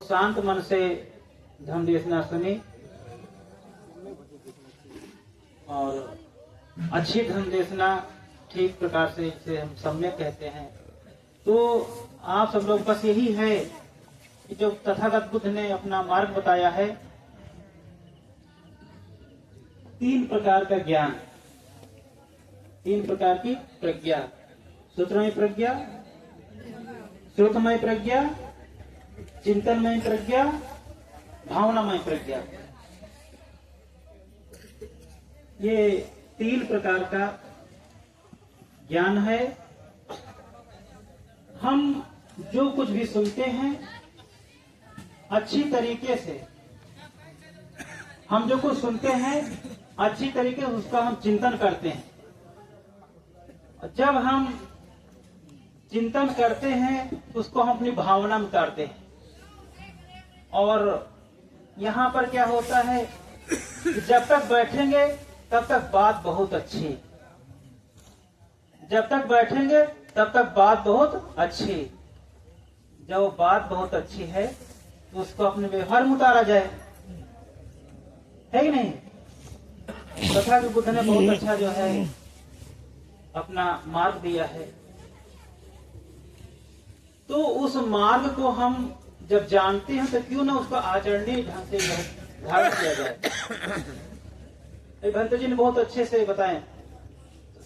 शांत मन से धम्म देशना सुनी और अच्छी धम्म देशना ठीक प्रकार से इसे हम सम्यक कहते हैं। तो आप सब लोग बस यही है कि जो तथागत बुद्ध ने अपना मार्ग बताया है, 3 प्रकार का ज्ञान, 3 प्रकार की प्रज्ञा, सूत्रमय प्रज्ञा, श्रोतमय प्रज्ञा, चिंतनमय प्रज्ञा, भावनामय प्रज्ञा, ये 3 प्रकार का ज्ञान है। हम जो कुछ भी सुनते हैं अच्छी तरीके से, हम जो कुछ सुनते हैं अच्छी तरीके से उसका हम चिंतन करते हैं। जब हम चिंतन करते हैं उसको हम अपनी भावना में उतारते हैं। और यहाँ पर क्या होता है कि जब तक बैठेंगे तब तक बात बहुत अच्छी, जब तक बैठेंगे तब तक बात बहुत अच्छी। जब बात बहुत अच्छी है तो उसको अपने व्यवहार में उतारा जाए, है कि नहीं। तथा कि बुद्ध ने बहुत अच्छा जो है अपना मार्ग दिया है। तो उस मार्ग को हम जब जानते हैं तो क्यों ना उसका आचरणीय ढंग से धारण किया जाए। भंत जी ने बहुत अच्छे से बताए,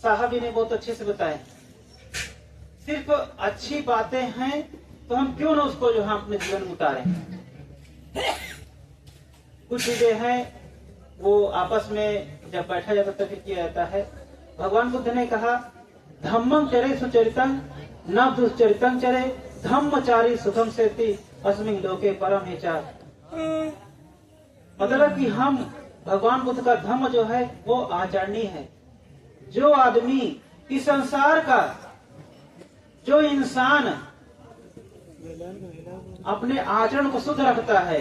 साहब जी ने बहुत अच्छे से बताए। सिर्फ अच्छी बातें हैं तो हम क्यों ना उसको जो है अपने जीवन में उतारें। कुछ चीजें हैं वो आपस में जब बैठा जाता तब किया जाता है। भगवान बुद्ध ने कहा, धम्मं चरे सुचरितं न दुश्चरितं चरे, धम्मचारी सुखम सेति अस्मिन् लोके परम हिचार। मतलब कि हम भगवान बुद्ध का धम्म जो है वो आचरणीय है। जो आदमी इस संसार का, जो इंसान अपने आचरण को शुद्ध रखता है,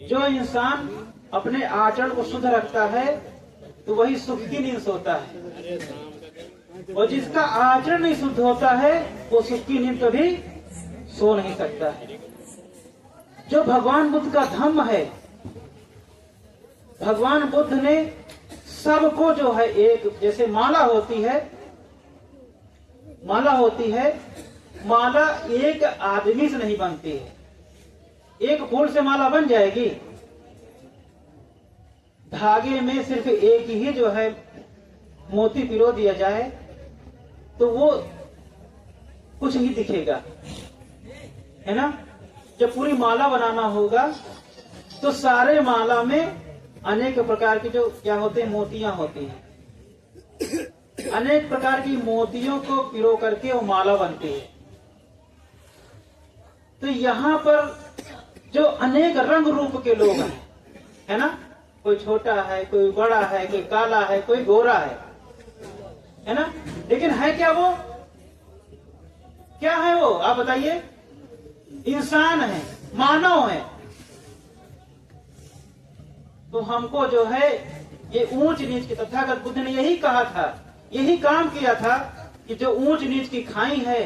जो इंसान अपने आचरण को शुद्ध रखता है तो वही सुख की नींद सोता है। और जिसका आचरण नहीं शुद्ध होता है वो सुख की नींद कभी सो नहीं सकता है। जो भगवान बुद्ध का धम्म है, भगवान बुद्ध ने सबको जो है एक, जैसे माला होती है, माला होती है, माला एक आदमी से नहीं बनती है। एक फूल से माला बन जाएगी, धागे में सिर्फ एक ही जो है मोती पिरो दिया जाए तो वो कुछ ही दिखेगा, है ना। जब पूरी माला बनाना होगा तो सारे माला में अनेक प्रकार की जो क्या होते हैं, मोतियां होती हैं। अनेक प्रकार की मोतियों को पिरो करके वो माला बनती है। तो यहाँ पर जो अनेक रंग रूप के लोग हैं, है ना, कोई छोटा है, कोई बड़ा है, कोई काला है, कोई गोरा है ना, लेकिन है क्या वो, क्या है वो, आप बताइए। इंसान है, मानव है। तो हमको जो है ये ऊंच नीच की, तथागत बुद्ध ने यही कहा था, यही काम किया था कि जो ऊंच नीच की खाई है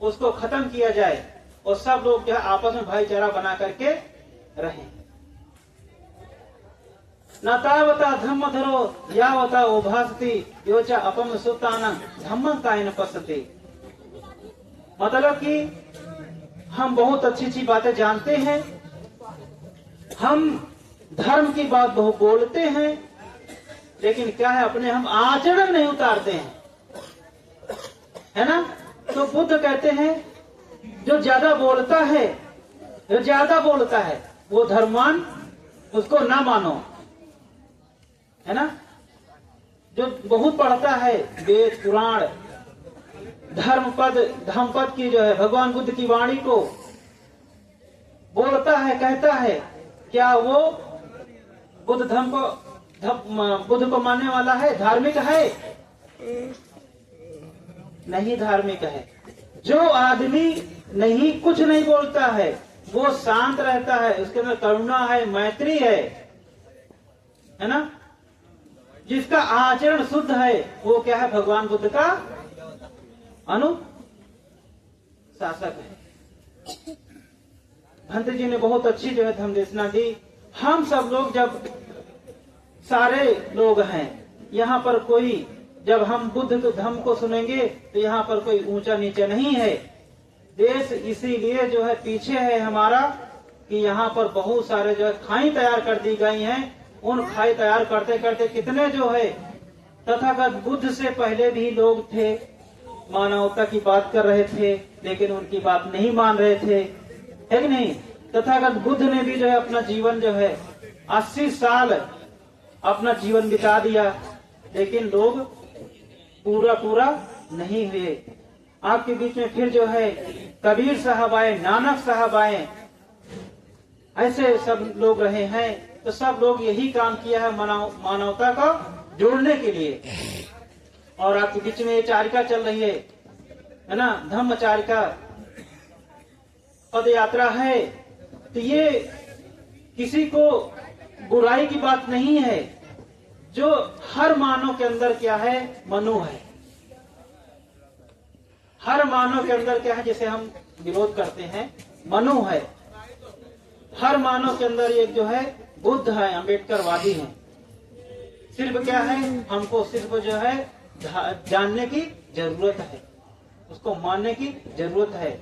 उसको खत्म किया जाए और सब लोग जो है आपस में भाईचारा बना करके रहें। न तावता धम्म धरो यावता उभासति योचा अपम सुतानं धम्मं कायेन पश्यति। मतलब कि हम बहुत अच्छी अच्छी बातें जानते हैं, हम धर्म की बात बहुत बोलते हैं, लेकिन क्या है, अपने हम आचरण नहीं उतारते हैं, है ना। तो बुद्ध कहते हैं जो ज्यादा बोलता है, जो ज्यादा बोलता है वो धर्मवान, उसको ना मानो, है ना। जो बहुत पढ़ता है वेद पुराण धर्मपद धम्मपद की जो है भगवान बुद्ध की वाणी को बोलता है, कहता है, क्या वो बुद्ध धर्म को, बुद्ध को मानने वाला है, धार्मिक है? नहीं धार्मिक है। जो आदमी नहीं, कुछ नहीं बोलता है, वो शांत रहता है, उसके अंदर करुणा है, मैत्री है ना। जिसका आचरण शुद्ध है वो क्या है, भगवान बुद्ध का अनुशासक है। भंत जी ने बहुत अच्छी जो है धम्म देशना दी। हम सब लोग जब सारे लोग हैं यहाँ पर, कोई जब हम बुद्ध के धम्म को सुनेंगे तो यहाँ पर कोई ऊंचा नीचा नहीं है। देश इसीलिए जो है पीछे है हमारा कि यहाँ पर बहुत सारे जो है खाई तैयार कर दी गई हैं। उन खाई तैयार करते करते कितने जो है तथागत बुद्ध से पहले भी लोग थे, मानवता की बात कर रहे थे, लेकिन उनकी बात नहीं मान रहे थे, है कि नहीं। तथागत बुद्ध ने भी जो है अपना जीवन जो है 80 साल अपना जीवन बिता दिया, लेकिन लोग पूरा नहीं हुए। आपके बीच में फिर जो है कबीर साहब आए, नानक साहब आए, ऐसे सब लोग रहे हैं। तो सब लोग यही काम किया है मानवता का जोड़ने के लिए। और आपके बीच में ये चारिका चल रही है ना, धम्म चारिका पद यात्रा है। तो ये किसी को बुराई की बात नहीं है। जो हर मानव के अंदर क्या है, मनु है। हर मानव के अंदर क्या है, जैसे हम विरोध करते हैं, मनु है। हर मानव के अंदर एक जो है बुद्ध है, अम्बेडकरवादी है। सिर्फ क्या है, हमको सिर्फ जो है जानने की जरूरत है, उसको मानने की जरूरत है।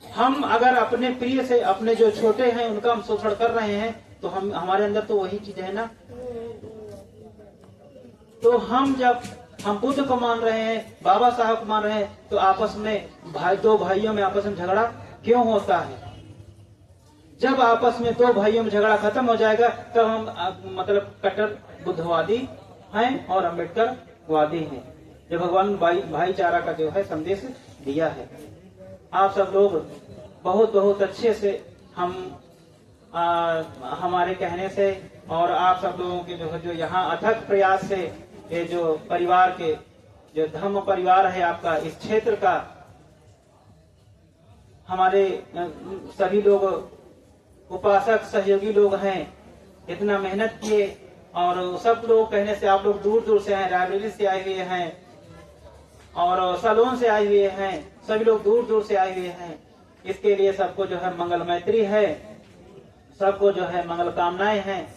हम अगर अपने प्रिय से, अपने जो छोटे हैं उनका हम शोषण कर रहे हैं, तो हम हमारे अंदर तो वही चीज है ना। तो हम जब हम बुद्ध को मान रहे हैं, बाबा साहब को मान रहे हैं, तो आपस में दो भाइयों में आपस में झगड़ा क्यों होता है। जब आपस में दो भाइयों में झगड़ा खत्म हो जाएगा तब हम मतलब कट्टर बुद्धवादी हैं और अम्बेडकरवादी हैं। जो भगवान भाईचारा का जो है संदेश दिया है। आप सब लोग बहुत अच्छे से हमारे कहने से और आप सब लोगों के जो यहाँ अथक प्रयास से, ये जो परिवार के जो धम्म परिवार है आपका, इस क्षेत्र का, हमारे सभी लोग उपासक सहयोगी लोग हैं, इतना मेहनत किए। और सब लोग कहने से आप लोग दूर से हैं, रायबरेली से आए हुए हैं और सलोन से आए हुए हैं, सभी लोग दूर से आए हुए हैं। इसके लिए सबको जो है मंगल मैत्री है, सबको जो है मंगल कामनाएं हैं,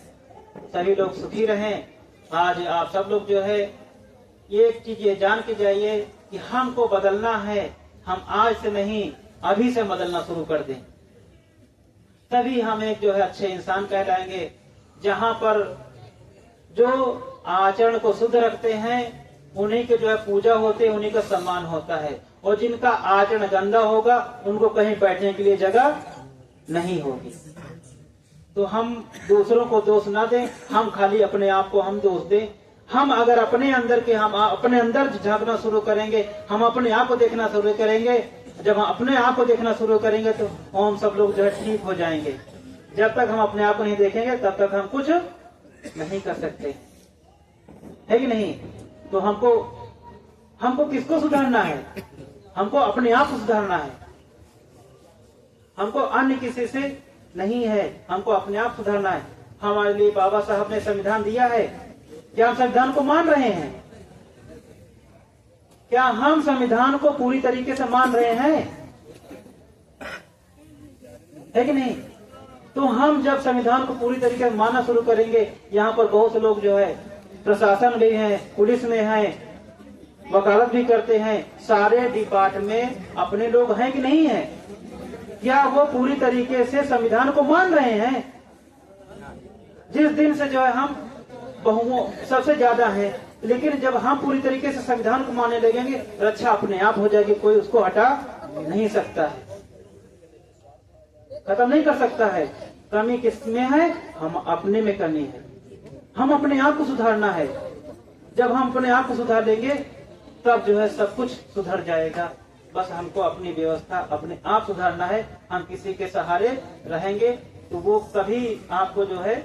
सभी लोग सुखी रहें। आज आप सब लोग जो है एक चीज ये जान के जाइए कि हमको बदलना है। हम आज से नहीं, अभी से बदलना शुरू कर दें, तभी हम एक जो है अच्छे इंसान कहलाएंगे। जहाँ पर जो आचरण को शुद्ध रखते हैं उन्हीं के जो है पूजा होते हैं, उन्हीं का सम्मान होता है। और जिनका आचरण गंदा होगा उनको कहीं बैठने के लिए जगह नहीं होगी। तो हम दूसरों को दोष ना दें, हम खाली अपने आप को हम दोष दें। हम अगर अपने अंदर झांकना शुरू करेंगे, हम अपने आप को देखना शुरू करेंगे, जब हम अपने आप को देखना शुरू करेंगे तो हम सब लोग जो है ठीक हो जाएंगे। जब तक हम अपने आप को नहीं देखेंगे तब तक हम कुछ नहीं कर सकते, है कि नहीं। तो हमको किसको सुधारना है, हमको अपने आप को सुधारना है। हमको अन्य किसी से नहीं है, हमको अपने आप सुधारना है। हमारे लिए बाबा साहब ने संविधान दिया है, क्या हम संविधान को मान रहे हैं? क्या हम संविधान को पूरी तरीके से मान रहे हैं, है कि नहीं। तो हम जब संविधान को पूरी तरीके से मानना शुरू करेंगे, यहाँ पर बहुत से लोग जो है प्रशासन भी हैं, पुलिस में हैं, वकालत भी करते हैं, सारे डिपार्टमेंट में अपने लोग हैं कि नहीं है? क्या वो पूरी तरीके से संविधान को मान रहे हैं? जिस दिन से जो है हम बहुओं सबसे ज्यादा हैं, लेकिन जब हम पूरी तरीके से संविधान को मानने लगेंगे, रक्षा अपने आप हो जाएगी, कोई उसको हटा नहीं सकता है, खत्म नहीं कर सकता है। कमी किसमें है? हम अपने में कमी है। हम अपने आप को सुधारना है। जब हम अपने आप को सुधार लेंगे तब जो है सब कुछ सुधर जाएगा। बस हमको अपनी व्यवस्था अपने आप सुधारना है। हम किसी के सहारे रहेंगे तो वो कभी आपको जो है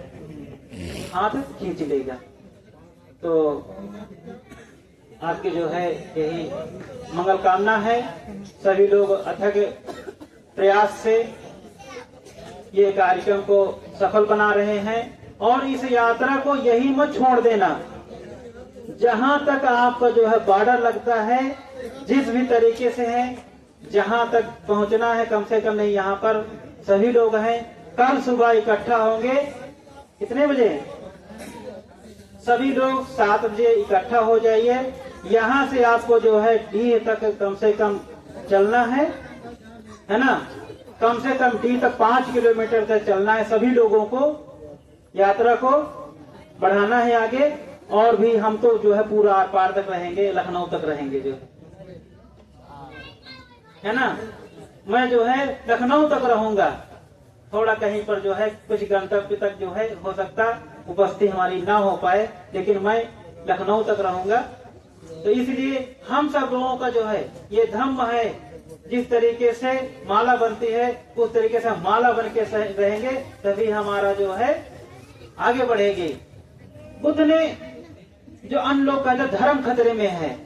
हाथ खींच लेगा। तो आपके जो है यही मंगल कामना है। सभी लोग अथक प्रयास से ये कार्यक्रम को सफल बना रहे हैं और इस यात्रा को यही मत छोड़ देना। जहां तक आपका जो है बॉर्डर लगता है, जिस भी तरीके से है, जहां तक पहुंचना है, कम से कम नहीं यहाँ पर सभी लोग हैं, कल सुबह इकट्ठा होंगे। कितने बजे? सभी लोग 7 बजे इकट्ठा हो जाइए। यहाँ से आपको जो है डी तक कम से कम चलना है ना? कम से कम डी तक 5 किलोमीटर तक चलना है। सभी लोगों को यात्रा को बढ़ाना है आगे। और भी हम तो जो है पूरा आर पार तक रहेंगे, लखनऊ तक रहेंगे जो है ना। मैं जो है लखनऊ तक रहूंगा, थोड़ा कहीं पर जो है कुछ गंतव्य तक जो है हो सकता उपस्थिति हमारी ना हो पाए, लेकिन मैं लखनऊ तक रहूंगा। तो इसलिए हम सब लोगों का जो है ये धम्म है, जिस तरीके से माला बनती है उस तरीके से माला बन के रहेंगे, तभी हमारा जो है आगे बढ़ेगी। बुद्ध ने जो अन्य लोग कहते धर्म खतरे में है,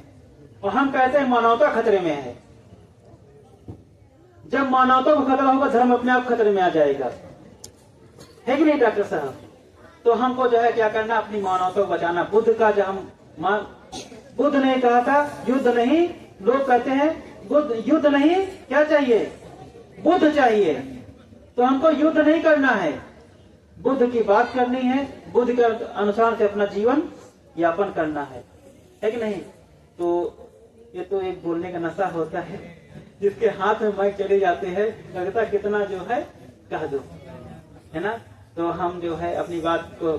और हम कहते हैं मानवता खतरे में है। जब मानवता को खतरा होगा, धर्म अपने आप खतरे में आ जाएगा, है कि नहीं डॉक्टर साहब? तो हमको जो है क्या करना, अपनी मानवता को बचाना। बुद्ध का जो बुद्ध ने कहा था युद्ध नहीं, लोग कहते हैं बुद्ध युद्ध नहीं, क्या चाहिए? बुद्ध चाहिए। तो हमको युद्ध नहीं करना है, बुद्ध की बात करनी है, बुद्ध के अनुसार से अपना जीवन यापन करना है कि नहीं? तो ये तो एक बोलने का नशा होता है, जिसके हाथ में माइक चले जाते हैं, लगता कितना जो है कह दो, है ना। तो हम जो है अपनी बात को